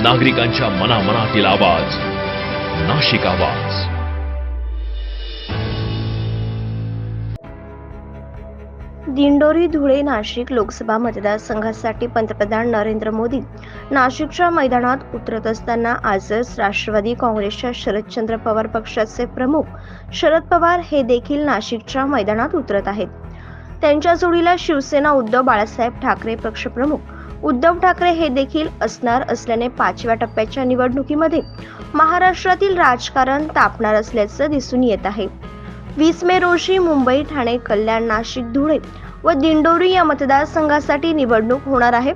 नागरिकांच्या मनामनातील आवाज, नाशिक आवाज. दिंडोरी, धुळे, नाशिक लोकसभा मतदारसंघासाठी पंतप्रधान नरेंद्र मोदी नाशिकच्या मैदानात उतरत असताना आजच राष्ट्रवादी काँग्रेसच्या शरदचंद्र पवार पक्षाचे प्रमुख शरद पवार हे देखील नाशिकच्या मैदानात उतरत आहेत. त्यांच्या जोडीला शिवसेना उद्धव बाळासाहेब ठाकरे पक्षप्रमुख उद्धव ठाकरे हे देखील असणार असल्याने 5व्या टप्प्याच्या निवडणुकीमध्ये महाराष्ट्रातील राजकारण तापणार असल्याचं दिसून येत आहे. 20 मे रोजी मुंबई, ठाणे, कल्याण, नाशिक, धुळे व दिंडोरी या मतदारसंघासाठी निवडणूक होणार आहे.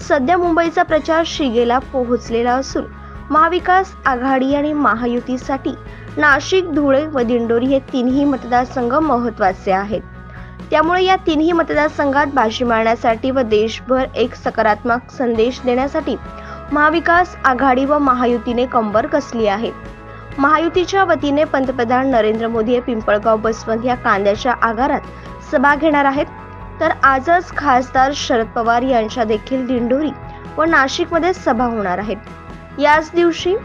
सध्या मुंबईचा प्रचार शिगेला पोहोचलेला असून महाविकास आघाडी आणि महायुतीसाठी नाशिक, धुळे व दिंडोरी हे तिन्ही मतदारसंघ महत्त्वाचे आहेत. त्यामुळे या तिन्ही मतदारसंघात बाजी मारण्यासाठी व देशभर एक सकारात्मक संदेश देण्यासाठी महाविकास आघाडी व महायुतीने कंबर कसली आहे. महायुतीच्या वतीने पंतप्रधान नरेंद्र मोदी हे पिंपळगाव, बसवंत या कांद्याच्या आगारात सभा घेणार आहेत. तर आजच खासदार शरद पवार यांच्या देखील दिंडोरी व नाशिकमध्ये सभा होणार आहेत. याच दिवशी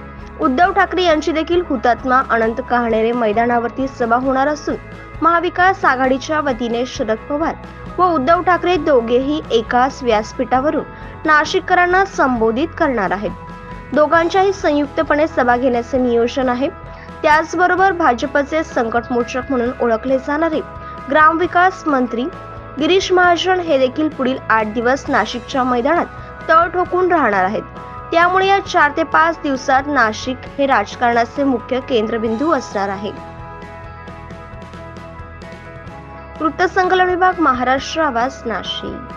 उद्धव ठाकरे यांची देखील हुतात्मा अनंत कहाणेरे मैदानावरती सभा होणार असून महाविकास आघाडीच्या वतीने शरद पवार व उद्धव ठाकरे दोघेही एकाच व्यासपीठावरून नाशिककरांना संबोधित करणार आहेत. दोघांच्याही संयुक्तपणे सभा घेण्याचे नियोजन आहे. त्याचबरोबर भाजपचे संकटमोचक म्हणून ओळखले जाणारे ग्रामविकास मंत्री गिरीश महाजन हे देखील पुढील 8 दिवस नाशिकच्या मैदानात तळ ठोकून राहणार आहेत. त्यामुळे या 4 ते 5 दिवसात नाशिक हे राजकारणाचे मुख्य केंद्रबिंदू असणार आहे. वृत्तसंकलन विभाग, महाराष्ट्र आवाज, नाशिक.